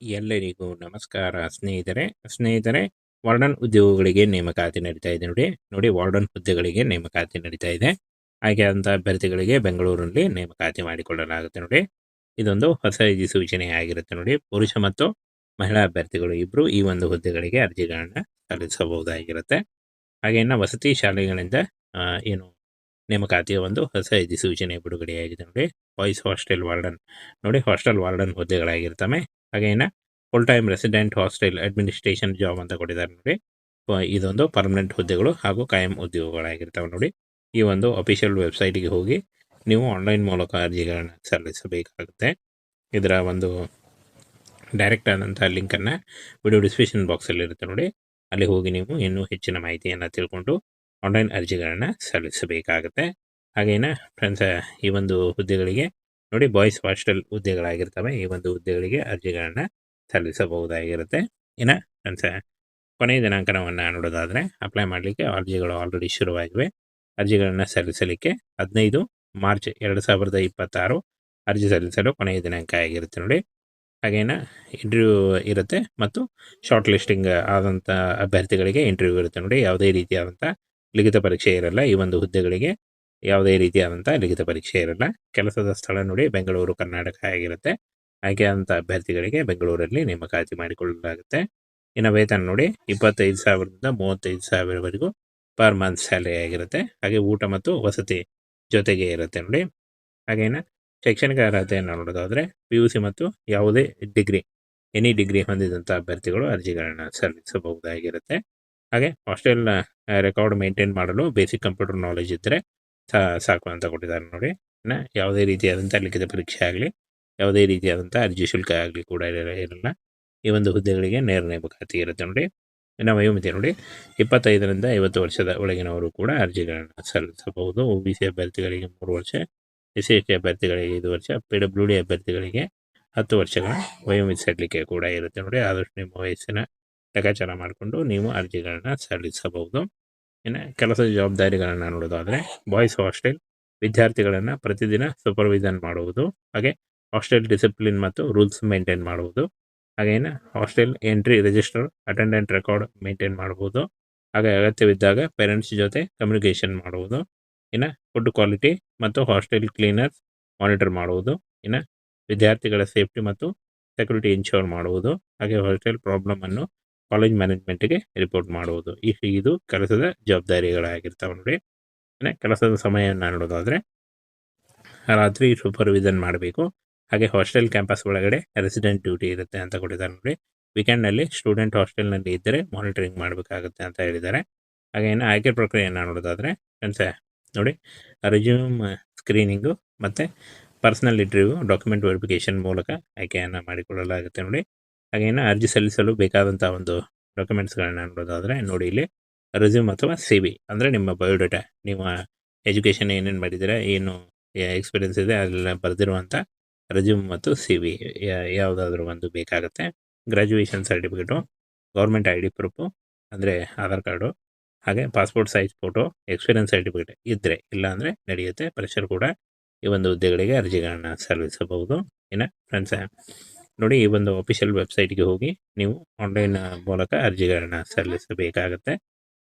ಎಲ್ಲರಿಗೂ ನಮಸ್ಕಾರ ಸ್ನೇಹಿತರೆ ವಾರ್ಡನ್ ಉದ್ಯೋಗಗಳಿಗೆ ನೇಮಕಾತಿ ನಡೀತಾ ಇದೆ ನೋಡಿ ವಾರ್ಡನ್ ಹುದ್ದೆಗಳಿಗೆ ನೇಮಕಾತಿ ನಡೀತಾ ಇದೆ. ಹಾಗೆ ಅಂತ ಅಭ್ಯರ್ಥಿಗಳಿಗೆ ಬೆಂಗಳೂರಿನಲ್ಲಿ ನೇಮಕಾತಿ ಮಾಡಿಕೊಳ್ಳಲಾಗುತ್ತೆ ನೋಡಿ. ಇದೊಂದು ಹೊಸ ಸೂಚನೆ ಆಗಿರುತ್ತೆ ನೋಡಿ. ಪುರುಷ ಮತ್ತು ಮಹಿಳಾ ಅಭ್ಯರ್ಥಿಗಳು ಇಬ್ರು ಈ ಒಂದು ಹುದ್ದೆಗಳಿಗೆ ಅರ್ಜಿಗಳನ್ನ ಸಲ್ಲಿಸಬಹುದಾಗಿರುತ್ತೆ. ಹಾಗೆ ಇನ್ನು ವಸತಿ ಶಾಲೆಗಳಿಂದ ಏನು ನೇಮಕಾತಿಯ ಒಂದು ಹೊಸ ಸೂಚನೆ ಬಿಡುಗಡೆಯಾಗಿದೆ ನೋಡಿ. ಬಾಯ್ಸ್ ಹಾಸ್ಟೆಲ್ ವಾರ್ಡನ್ ನೋಡಿ, ಹಾಸ್ಟೆಲ್ ವಾರ್ಡನ್ ಹುದ್ದೆಗಳಾಗಿರ್ತವೆ. ಹಾಗೆ ಇನ್ನು full time resident hostel administration job ಅಂತ ಕೊಟ್ಟಿದ್ದಾರೆ ನೋಡಿ. ಇದೊಂದು ಪರ್ಮನೆಂಟ್ ಹುದ್ದೆಗಳು ಹಾಗೂ ಕಾಯಂ ಉದ್ಯೋಗಗಳಾಗಿರ್ತವೆ ನೋಡಿ. ಈ ಒಂದು ಅಫಿಷಿಯಲ್ ವೆಬ್ಸೈಟ್ಗೆ ಹೋಗಿ ನೀವು ಆನ್ಲೈನ್ ಮೂಲಕ ಅರ್ಜಿಗಳನ್ನು ಸಲ್ಲಿಸಬೇಕಾಗುತ್ತೆ. ಇದರ ಒಂದು ಡೈರೆಕ್ಟ್ ಆದಂಥ ಲಿಂಕನ್ನು ವಿಡಿಯೋ ಡಿಸ್ಕ್ರಿಪ್ಷನ್ ಬಾಕ್ಸಲ್ಲಿ ಇರುತ್ತೆ ನೋಡಿ. ಅಲ್ಲಿ ಹೋಗಿ ನೀವು ಇನ್ನೂ ಹೆಚ್ಚಿನ ಮಾಹಿತಿಯನ್ನು ತಿಳ್ಕೊಂಡು ಆನ್ಲೈನ್ ಅರ್ಜಿಗಳನ್ನು ಸಲ್ಲಿಸಬೇಕಾಗುತ್ತೆ. ಹಾಗೇನ ಫ್ರೆಂಡ್ಸ್, ಈ ಒಂದು ಹುದ್ದೆಗಳಿಗೆ ನೋಡಿ ಬಾಯ್ಸ್ ಹಾಸ್ಟೆಲ್ ಹುದ್ದೆಗಳಾಗಿರ್ತವೆ. ಈ ಒಂದು ಹುದ್ದೆಗಳಿಗೆ ಅರ್ಜಿಗಳನ್ನು ಸಲ್ಲಿಸಬಹುದಾಗಿರುತ್ತೆ. ಇನ್ನು ಫ್ರೆಂಡ್ಸ್, ಕೊನೆಯ ದಿನಾಂಕವನ್ನು ನೋಡೋದಾದರೆ ಅಪ್ಲೈ ಮಾಡಲಿಕ್ಕೆ ಅರ್ಜಿಗಳು ಆಲ್ರೆಡಿ ಶುರುವಾಗಿವೆ. ಅರ್ಜಿಗಳನ್ನು ಸಲ್ಲಿಸಲಿಕ್ಕೆ 15 ಮಾರ್ಚ್ 2026 ಅರ್ಜಿ ಸಲ್ಲಿಸಲು ಕೊನೆಯ ದಿನಾಂಕ ಆಗಿರುತ್ತೆ ನೋಡಿ. ಹಾಗೇನ ಇಂಟರ್ವ್ಯೂ ಇರುತ್ತೆ ಮತ್ತು ಶಾರ್ಟ್ ಲಿಸ್ಟಿಂಗ್ ಆದಂಥ ಅಭ್ಯರ್ಥಿಗಳಿಗೆ ಇಂಟರ್ವ್ಯೂ ಇರುತ್ತೆ ನೋಡಿ. ಯಾವುದೇ ರೀತಿಯಾದಂಥ ಲಿಖಿತ ಪರೀಕ್ಷೆ ಇರಲ್ಲ. ಈ ಒಂದು ಹುದ್ದೆಗಳಿಗೆ ಯಾವುದೇ ರೀತಿಯಾದಂಥ ಲಿಖಿತ ಪರೀಕ್ಷೆ ಇರಲ್ಲ. ಕೆಲಸದ ಸ್ಥಳ ನೋಡಿ ಬೆಂಗಳೂರು, ಕರ್ನಾಟಕ ಆಗಿರುತ್ತೆ. ಆಯ್ಕೆ ಆದಂಥ ಅಭ್ಯರ್ಥಿಗಳಿಗೆ ಬೆಂಗಳೂರಲ್ಲಿ ನೇಮಕಾತಿ ಮಾಡಿಕೊಳ್ಳಲಾಗುತ್ತೆ. ಇನ್ನು ವೇತನ ನೋಡಿ 25,000ದಿಂದ 35,000ವರೆಗೂ ಪರ್ ಮಂತ್ ಸ್ಯಾಲರಿ ಆಗಿರುತ್ತೆ. ಹಾಗೆ ಊಟ ಮತ್ತು ವಸತಿ ಜೊತೆಗೆ ಇರುತ್ತೆ ನೋಡಿ. ಹಾಗೇನ ಶೈಕ್ಷಣಿಕ ಅರ್ಹತೆಯನ್ನು ನೋಡೋದಾದರೆ PUC ಮತ್ತು ಯಾವುದೇ ಡಿಗ್ರಿ, ಎನಿ ಡಿಗ್ರಿ ಹೊಂದಿದಂಥ ಅಭ್ಯರ್ಥಿಗಳು ಅರ್ಜಿಗಳನ್ನು ಸಲ್ಲಿಸಬಹುದಾಗಿರುತ್ತೆ. ಹಾಗೆ ಹಾಸ್ಟೆಲ್ ರೆಕಾರ್ಡ್ ಮೇಂಟೈನ್ ಮಾಡಲು ಬೇಸಿಕ್ ಕಂಪ್ಯೂಟರ್ ನಾಲೆಜ್ ಇದ್ದರೆ ಸಾಕು ಅಂತ ಕೊಟ್ಟಿದ್ದಾರೆ ನೋಡಿ. ಇನ್ನು ಯಾವುದೇ ರೀತಿಯಾದಂಥ ಲಿಖಿತ ಪರೀಕ್ಷೆ ಆಗಲಿ, ಯಾವುದೇ ರೀತಿಯಾದಂಥ ಅರ್ಜಿ ಶುಲ್ಕ ಆಗಲಿ ಕೂಡ ಇರಲ್ಲ. ಈ ಒಂದು ಹುದ್ದೆಗಳಿಗೆ ನೇರ ನೇಮಕಾತಿ ಇರುತ್ತೆ ನೋಡಿ. ಇನ್ನು ವಯೋಮಿತಿ ನೋಡಿ 25ರಿಂದ 50 ವರ್ಷದ ಒಳಗಿನವರು ಕೂಡ ಅರ್ಜಿಗಳನ್ನು ಸಲ್ಲಿಸಬಹುದು. OBC ಅಭ್ಯರ್ಥಿಗಳಿಗೆ 3 ವರ್ಷ, SC/ST ಅಭ್ಯರ್ಥಿಗಳಿಗೆ 5 ವರ್ಷ, PWD ಅಭ್ಯರ್ಥಿಗಳಿಗೆ 10 ವರ್ಷಗಳ ವಯೋಮಿತಿ ಸಲ್ಲಿಕೆ ಕೂಡ ಇರುತ್ತೆ ನೋಡಿ. ಆದಷ್ಟು ನಿಮ್ಮ ವಯಸ್ಸಿನ ಲೆಕ್ಕಾಚಾರ ಮಾಡಿಕೊಂಡು ನೀವು ಅರ್ಜಿಗಳನ್ನು ಸಲ್ಲಿಸಬಹುದು. ಇನ್ನು ಕೆಲಸದ ಜವಾಬ್ದಾರಿಗಳನ್ನು ನೋಡೋದಾದರೆ ಬಾಯ್ಸ್ ಹಾಸ್ಟೆಲ್ ವಿದ್ಯಾರ್ಥಿಗಳನ್ನು ಪ್ರತಿದಿನ ಸೂಪರ್ವಿಷನ್ ಮಾಡುವುದು, ಹಾಗೆ ಹಾಸ್ಟೆಲ್ ಡಿಸಿಪ್ಲಿನ್ ಮತ್ತು ರೂಲ್ಸ್ ಮೇಂಟೈನ್ ಮಾಡುವುದು, ಹಾಗೇನು hostel entry register attendant record maintain ಮಾಡುವುದು, ಹಾಗೆ ಅಗತ್ಯವಿದ್ದಾಗ ಪೇರೆಂಟ್ಸ್ ಜೊತೆ ಕಮ್ಯುನಿಕೇಷನ್ ಮಾಡುವುದು, ಇನ್ನು ಫುಡ್ ಕ್ವಾಲಿಟಿ ಮತ್ತು ಹಾಸ್ಟೆಲ್ ಕ್ಲೀನರ್ಸ್ ಮಾನಿಟರ್ ಮಾಡುವುದು, ಇನ್ನು ವಿದ್ಯಾರ್ಥಿಗಳ ಸೇಫ್ಟಿ ಮತ್ತು ಸೆಕ್ಯೂರಿಟಿ ಇನ್ಶೋರ್ ಮಾಡುವುದು, ಹಾಗೆ ಹಾಸ್ಟೆಲ್ ಪ್ರಾಬ್ಲಮನ್ನು ಕಾಲೇಜ್ ಮ್ಯಾನೇಜ್ಮೆಂಟ್ಗೆ ರಿಪೋರ್ಟ್ ಮಾಡುವುದು. ಇದು ಕೆಲಸದ ಜವಾಬ್ದಾರಿಗಳಾಗಿರ್ತಾವೆ ನೋಡಿ. ಇನ್ನು ಕೆಲಸದ ಸಮಯವನ್ನು ನೋಡೋದಾದರೆ ರಾತ್ರಿ ಸೂಪರ್ವಿಷನ್ ಮಾಡಬೇಕು. ಹಾಗೆ ಹಾಸ್ಟೆಲ್ ಕ್ಯಾಂಪಸ್ ಒಳಗಡೆ ರೆಸಿಡೆಂಟ್ ಡ್ಯೂಟಿ ಇರುತ್ತೆ ಅಂತ ಕೊಟ್ಟಿದ್ದಾರೆ ನೋಡಿ. ವೀಕೆಂಡ್ನಲ್ಲಿ ಸ್ಟೂಡೆಂಟ್ ಹಾಸ್ಟೆಲ್ನಲ್ಲಿ ಇದ್ದರೆ ಮಾನಿಟರಿಂಗ್ ಮಾಡಬೇಕಾಗುತ್ತೆ ಅಂತ ಹೇಳಿದ್ದಾರೆ. ಹಾಗೆ ಇನ್ನು ಆಯ್ಕೆ ಪ್ರಕ್ರಿಯೆಯನ್ನು ನೋಡೋದಾದರೆ ಫ್ರೆಂಡ್ಸ್ ನೋಡಿ, ರೆಸ್ಯೂಮ್ ಸ್ಕ್ರೀನಿಂಗು ಮತ್ತು ಪರ್ಸನಲ್ ಇಂಟರ್ವ್ಯೂ, ಡಾಕ್ಯುಮೆಂಟ್ ವೆರಿಫಿಕೇಷನ್ ಮೂಲಕ ಆಯ್ಕೆಯನ್ನು ಮಾಡಿಕೊಳ್ಳಲಾಗುತ್ತೆ ನೋಡಿ. ಹಾಗೆ ಇನ್ನು ಅರ್ಜಿ ಸಲ್ಲಿಸಲು ಬೇಕಾದಂಥ ಒಂದು ಡಾಕ್ಯುಮೆಂಟ್ಸ್ಗಳನ್ನ ನೋಡೋದಾದರೆ ನೋಡಿ, ಇಲ್ಲಿ ರೆಸ್ಯೂಮ್ ಅಥವಾ CV ಅಂದರೆ ನಿಮ್ಮ ಬಯೋಡೇಟಾ, ನಿಮ್ಮ ಎಜುಕೇಷನ್ ಏನೇನು ಮಾಡಿದ್ದೀರಾ, ಏನು ಎಕ್ಸ್ಪೀರಿಯನ್ಸ್ ಇದೆ ಅದೆಲ್ಲ ಬರೆದಿರುವಂಥ ರೆಸ್ಯೂಮ್ ಮತ್ತು CV ಯಾವುದಾದ್ರೂ ಒಂದು ಬೇಕಾಗುತ್ತೆ. Graduation certificate, government ID proof ಅಂದರೆ ಆಧಾರ್ ಕಾರ್ಡು, ಹಾಗೆ passport size photo, experience certificate ಇದ್ದರೆ, ಇಲ್ಲ ಅಂದರೆ ನಡೆಯುತ್ತೆ. ಪ್ರೆಷರ್ ಕೂಡ ಈ ಒಂದು ಹುದ್ದೆಗಳಿಗೆ ಅರ್ಜಿಗಳನ್ನು ಸಲ್ಲಿಸಬಹುದು. ಇನ್ನು ಫ್ರೆಂಡ್ಸ್ ನೋಡಿ, ಈ ಒಂದು ಅಫಿಷಿಯಲ್ ವೆಬ್ಸೈಟ್ಗೆ ಹೋಗಿ ನೀವು ಆನ್ಲೈನ್ ಮೂಲಕ ಅರ್ಜಿಗಳನ್ನು ಸಲ್ಲಿಸಬೇಕಾಗತ್ತೆ.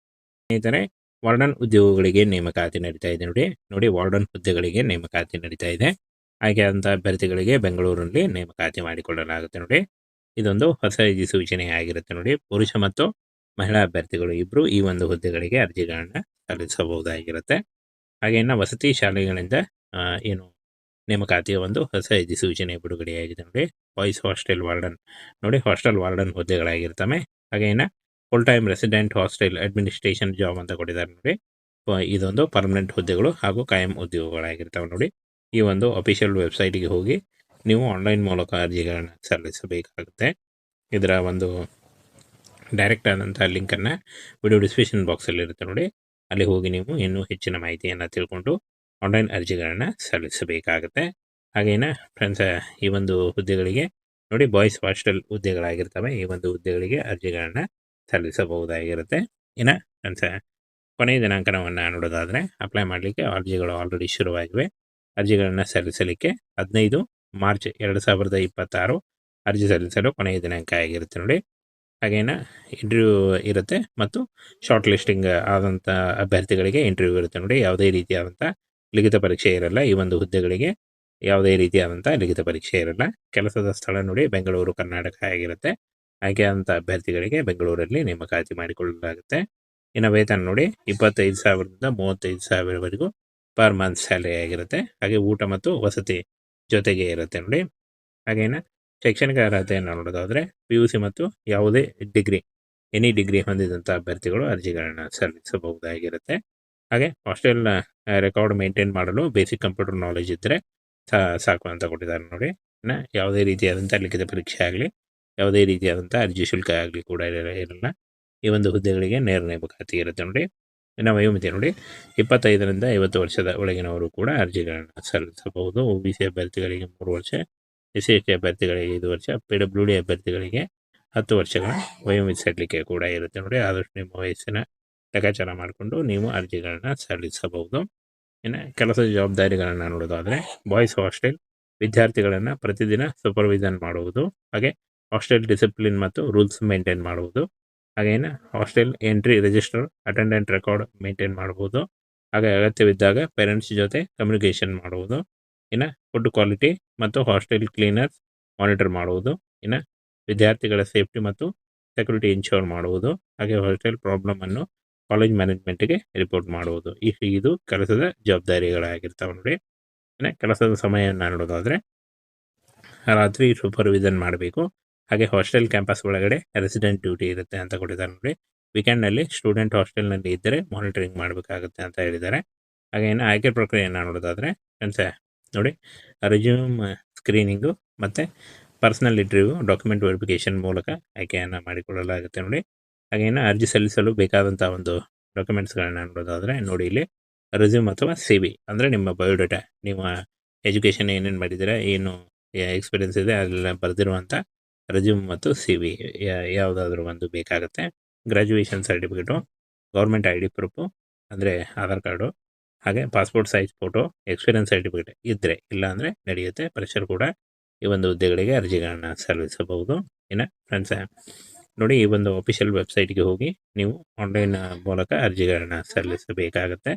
ಸ್ನೇಹಿತರೆ, ವಾರ್ಡನ್ ಉದ್ಯೋಗಗಳಿಗೆ ನೇಮಕಾತಿ ನಡೀತಾ ಇದೆ ನೋಡಿ ವಾರ್ಡನ್ ಹುದ್ದೆಗಳಿಗೆ ನೇಮಕಾತಿ ನಡೀತಾ ಇದೆ. ಆಯ್ಕೆ ಆದಂಥ ಅಭ್ಯರ್ಥಿಗಳಿಗೆ ಬೆಂಗಳೂರಿನಲ್ಲಿ ನೇಮಕಾತಿ ಮಾಡಿಕೊಳ್ಳಲಾಗುತ್ತೆ ನೋಡಿ. ಇದೊಂದು ಹೊಸ ಸೂಚನೆ ಆಗಿರುತ್ತೆ ನೋಡಿ. ಪುರುಷ ಮತ್ತು ಮಹಿಳಾ ಅಭ್ಯರ್ಥಿಗಳು ಇಬ್ಬರು ಈ ಒಂದು ಹುದ್ದೆಗಳಿಗೆ ಅರ್ಜಿಗಳನ್ನು ಸಲ್ಲಿಸಬಹುದಾಗಿರುತ್ತೆ. ಹಾಗೆ ಇನ್ನು ವಸತಿ ಶಾಲೆಗಳಿಂದ ಏನು ನೇಮಕಾತಿಯ ಒಂದು ಹೊಸ ಸೂಚನೆ ಬಿಡುಗಡೆಯಾಗಿದೆ ನೋಡಿ. ಬಾಯ್ಸ್ ಹಾಸ್ಟೆಲ್ ವಾರ್ಡನ್ ನೋಡಿ, ಹಾಸ್ಟೆಲ್ ವಾರ್ಡನ್ ಹುದ್ದೆಗಳಾಗಿರ್ತವೆ. ಹಾಗೆ ಇನ್ನು full time resident hostel administration job ಅಂತ ಕೊಟ್ಟಿದ್ದಾರೆ ನೋಡಿ. ಇದೊಂದು ಪರ್ಮನೆಂಟ್ ಹುದ್ದೆಗಳು ಹಾಗೂ ಕಾಯಂ ಉದ್ಯೋಗಗಳಾಗಿರ್ತವೆ ನೋಡಿ. ಈ ಒಂದು ಅಫಿಷಿಯಲ್ ವೆಬ್ಸೈಟ್ಗೆ ಹೋಗಿ ನೀವು ಆನ್ಲೈನ್ ಮೂಲಕ ಅರ್ಜಿಗಳನ್ನು ಸಲ್ಲಿಸಬೇಕಾಗುತ್ತೆ. ಇದರ ಒಂದು ಡೈರೆಕ್ಟ್ ಆದಂಥ ಲಿಂಕನ್ನು ವಿಡಿಯೋ ಡಿಸ್ಕ್ರಿಪ್ಷನ್ ಬಾಕ್ಸಲ್ಲಿ ಇರುತ್ತೆ ನೋಡಿ. ಅಲ್ಲಿ ಹೋಗಿ ನೀವು ಇನ್ನೂ ಹೆಚ್ಚಿನ ಮಾಹಿತಿಯನ್ನು ತಿಳ್ಕೊಂಡು ಆನ್ಲೈನ್ ಅರ್ಜಿಗಳನ್ನು ಸಲ್ಲಿಸಬೇಕಾಗುತ್ತೆ. ಹಾಗೇನ ಫ್ರೆಂಡ್ಸ್, ಈ ಒಂದು ಹುದ್ದೆಗಳಿಗೆ ನೋಡಿ ಬಾಯ್ಸ್ ಹಾಸ್ಟೆಲ್ ಹುದ್ದೆಗಳಾಗಿರ್ತವೆ. ಈ ಒಂದು ಹುದ್ದೆಗಳಿಗೆ ಅರ್ಜಿಗಳನ್ನು ಸಲ್ಲಿಸಬಹುದಾಗಿರುತ್ತೆ. ಇನ್ನು ಫ್ರೆಂಡ್ಸ್, ಕೊನೆಯ ದಿನಾಂಕವನ್ನು ನೋಡೋದಾದರೆ ಅಪ್ಲೈ ಮಾಡಲಿಕ್ಕೆ ಅರ್ಜಿಗಳು ಆಲ್ರೆಡಿ ಶುರುವಾಗಿವೆ. ಅರ್ಜಿಗಳನ್ನು ಸಲ್ಲಿಸಲಿಕ್ಕೆ 15 ಮಾರ್ಚ್ 2026 ಅರ್ಜಿ ಸಲ್ಲಿಸಲು ಕೊನೆಯ ದಿನಾಂಕ ಆಗಿರುತ್ತೆ ನೋಡಿ. ಹಾಗೇನ ಇಂಟರ್ವ್ಯೂ ಇರುತ್ತೆ ಮತ್ತು ಶಾರ್ಟ್ ಲಿಸ್ಟಿಂಗ್ ಆದಂಥ ಅಭ್ಯರ್ಥಿಗಳಿಗೆ ಇಂಟರ್ವ್ಯೂ ಇರುತ್ತೆ ನೋಡಿ. ಯಾವುದೇ ರೀತಿಯಾದಂಥ ಲಿಖಿತ ಪರೀಕ್ಷೆ ಇರಲ್ಲ. ಈ ಒಂದು ಹುದ್ದೆಗಳಿಗೆ ಯಾವುದೇ ರೀತಿಯಾದಂಥ ಲಿಖಿತ ಪರೀಕ್ಷೆ ಇರಲ್ಲ. ಕೆಲಸದ ಸ್ಥಳ ನೋಡಿ ಬೆಂಗಳೂರು ಕರ್ನಾಟಕ ಆಗಿರುತ್ತೆ. ಆಯ್ಕೆಯಾದಂಥ ಅಭ್ಯರ್ಥಿಗಳಿಗೆ ಬೆಂಗಳೂರಲ್ಲಿ ನೇಮಕಾತಿ ಮಾಡಿಕೊಳ್ಳಲಾಗುತ್ತೆ. ಇನ್ನು ವೇತನ ನೋಡಿ 25,000ದಿಂದ 35,000ವರೆಗೂ ಪರ್ ಮಂತ್ ಸ್ಯಾಲರಿ ಆಗಿರುತ್ತೆ. ಹಾಗೆ ಊಟ ಮತ್ತು ವಸತಿ ಜೊತೆಗೆ ಇರುತ್ತೆ ನೋಡಿ. ಹಾಗೇನ ಶೈಕ್ಷಣಿಕ ಅರ್ಹತೆಯನ್ನು ನೋಡೋದಾದರೆ PUC ಮತ್ತು ಯಾವುದೇ ಡಿಗ್ರಿ ಎನಿ ಡಿಗ್ರಿ ಹೊಂದಿದಂಥ ಅಭ್ಯರ್ಥಿಗಳು ಅರ್ಜಿಗಳನ್ನು ಸಲ್ಲಿಸಬಹುದಾಗಿರುತ್ತೆ. ಹಾಗೆ ಹಾಸ್ಟೆಲ್ನ ರೆಕಾರ್ಡ್ ಮೇಂಟೈನ್ ಮಾಡಲು ಬೇಸಿಕ್ ಕಂಪ್ಯೂಟರ್ ನಾಲೆಜ್ ಇದ್ದರೆ ಸಾಕು ಅಂತ ಕೊಟ್ಟಿದ್ದಾರೆ ನೋಡಿ. ಇನ್ನು ಯಾವುದೇ ರೀತಿಯಾದಂಥ ಲಿಖಿತ ಪರೀಕ್ಷೆ ಆಗಲಿ ಯಾವುದೇ ರೀತಿಯಾದಂಥ ಅರ್ಜಿ ಶುಲ್ಕ ಆಗಲಿ ಕೂಡ ಇರಲ್ಲ. ಈ ಒಂದು ಹುದ್ದೆಗಳಿಗೆ ನೇರ ನೇಮಕಾತಿ ಇರುತ್ತೆ ನೋಡಿ. ಇನ್ನು ವಯೋಮಿತಿ ನೋಡಿ 25ರಿಂದ 50 ವರ್ಷದ ಒಳಗಿನವರು ಕೂಡ ಅರ್ಜಿಗಳನ್ನು ಸಲ್ಲಿಸಬಹುದು. OBC ಅಭ್ಯರ್ಥಿಗಳಿಗೆ 3 ವರ್ಷ, SC/ST ಅಭ್ಯರ್ಥಿಗಳಿಗೆ 5 ವರ್ಷ, PWD ಅಭ್ಯರ್ಥಿಗಳಿಗೆ 10 ವರ್ಷಗಳ ವಯೋಮಿತಿ ಸಲ್ಲಿಕೆ ಕೂಡ ಇರುತ್ತೆ ನೋಡಿ. ಆದಷ್ಟು ನಿಮ್ಮ ವಯಸ್ಸಿನ ಲೆಕ್ಕಾಚಾರ ಮಾಡಿಕೊಂಡು ನೀವು ಅರ್ಜಿಗಳನ್ನು ಸಲ್ಲಿಸಬಹುದು. ಇನ್ನು ಕೆಲಸದ ಜವಾಬ್ದಾರಿಗಳನ್ನು ನೋಡೋದಾದರೆ ಬಾಯ್ಸ್ ಹಾಸ್ಟೆಲ್ ವಿದ್ಯಾರ್ಥಿಗಳನ್ನು ಪ್ರತಿದಿನ ಸೂಪರ್ವಿಷನ್ ಮಾಡುವುದು, ಹಾಗೆ ಹಾಸ್ಟೆಲ್ ಡಿಸಿಪ್ಲಿನ್ ಮತ್ತು ರೂಲ್ಸ್ ಮೇಂಟೈನ್ ಮಾಡುವುದು, ಹಾಗೇನು hostel entry register attendant record maintain ಮಾಡ್ಬೋದು. ಹಾಗೆ ಅಗತ್ಯವಿದ್ದಾಗ ಪೇರೆಂಟ್ಸ್ ಜೊತೆ ಕಮ್ಯುನಿಕೇಷನ್ ಮಾಡುವುದು. ಇನ್ನು ಫುಡ್ ಕ್ವಾಲಿಟಿ ಮತ್ತು ಹಾಸ್ಟೆಲ್ ಕ್ಲೀನರ್ಸ್ ಮಾನಿಟರ್ ಮಾಡುವುದು. ಇನ್ನು ವಿದ್ಯಾರ್ಥಿಗಳ ಸೇಫ್ಟಿ ಮತ್ತು ಸೆಕ್ಯೂರಿಟಿ ಇನ್ಶೋರ್ ಮಾಡುವುದು. ಹಾಗೆ ಹಾಸ್ಟೆಲ್ ಪ್ರಾಬ್ಲಮನ್ನು ಕಾಲೇಜ್ ಮ್ಯಾನೇಜ್ಮೆಂಟ್ಗೆ ರಿಪೋರ್ಟ್ ಮಾಡುವುದು. ಇದು ಕೆಲಸದ ಜವಾಬ್ದಾರಿಗಳಾಗಿರ್ತಾವೆ ನೋಡಿ. ಇನ್ನು ಕೆಲಸದ ಸಮಯವನ್ನು ನೋಡೋದಾದರೆ ರಾತ್ರಿ ಸೂಪರ್ವಿಷನ್ ಮಾಡಬೇಕು. ಹಾಗೆ ಹಾಸ್ಟೆಲ್ ಕ್ಯಾಂಪಸ್ ಒಳಗಡೆ ರೆಸಿಡೆಂಟ್ ಡ್ಯೂಟಿ ಇರುತ್ತೆ ಅಂತ ಕೊಟ್ಟಿದ್ದಾರೆ ನೋಡಿ. ವೀಕೆಂಡ್ನಲ್ಲಿ ಸ್ಟೂಡೆಂಟ್ ಹಾಸ್ಟೆಲ್ನಲ್ಲಿ ಇದ್ದರೆ ಮಾನಿಟರಿಂಗ್ ಮಾಡಬೇಕಾಗುತ್ತೆ ಅಂತ ಹೇಳಿದ್ದಾರೆ. ಹಾಗೆ ಇನ್ನು ಆಯ್ಕೆ ಪ್ರಕ್ರಿಯೆಯನ್ನು ನೋಡೋದಾದರೆ ಫ್ರೆಂಡ್ಸ್ ನೋಡಿ, ರೆಸ್ಯೂಮ್ ಸ್ಕ್ರೀನಿಂಗು ಮತ್ತು ಪರ್ಸನಲ್ ಇಂಟರ್ವ್ಯೂ ಡಾಕ್ಯುಮೆಂಟ್ ವೆರಿಫಿಕೇಷನ್ ಮೂಲಕ ಆಯ್ಕೆಯನ್ನು ಮಾಡಿಕೊಳ್ಳಲಾಗುತ್ತೆ ನೋಡಿ. ಹಾಗೆ ಇನ್ನು ಅರ್ಜಿ ಸಲ್ಲಿಸಲು ಬೇಕಾದಂಥ ಒಂದು ಡಾಕ್ಯುಮೆಂಟ್ಸ್ಗಳನ್ನ ನೋಡೋದಾದರೆ ನೋಡಿ, ಇಲ್ಲಿ ರೆಸ್ಯೂಮ್ ಅಥವಾ CV ಅಂದರೆ ನಿಮ್ಮ ಬಯೋಡೇಟಾ, ನಿಮ್ಮ ಎಜುಕೇಷನ್ ಏನೇನು ಮಾಡಿದ್ದೀರಾ, ಏನು ಎಕ್ಸ್ಪೀರಿಯನ್ಸ್ ಇದೆ ಅದೆಲ್ಲ ಬರೆದಿರುವಂಥ ರೆಸ್ಯೂಮ್ ಮತ್ತು CV ಯಾವುದಾದ್ರೂ ಒಂದು ಬೇಕಾಗುತ್ತೆ. Graduation certificate, government ID proof ಅಂದರೆ ಆಧಾರ್ ಕಾರ್ಡು, ಹಾಗೆ passport size photo, experience certificate ಇದ್ದರೆ, ಇಲ್ಲ ಅಂದರೆ ನಡೆಯುತ್ತೆ. ಫ್ರೆಶರ್ ಕೂಡ ಈ ಒಂದು ಹುದ್ದೆಗಳಿಗೆ ಅರ್ಜಿಗಳನ್ನು ಸಲ್ಲಿಸಬಹುದು. ಇನ್ನು ಫ್ರೆಂಡ್ಸ್ ನೋಡಿ, ಈ ಒಂದು ಅಫಿಷಿಯಲ್ ವೆಬ್ಸೈಟ್ಗೆ ಹೋಗಿ ನೀವು ಆನ್ಲೈನ್ ಮೂಲಕ ಅರ್ಜಿಗಳನ್ನು ಸಲ್ಲಿಸಬೇಕಾಗತ್ತೆ.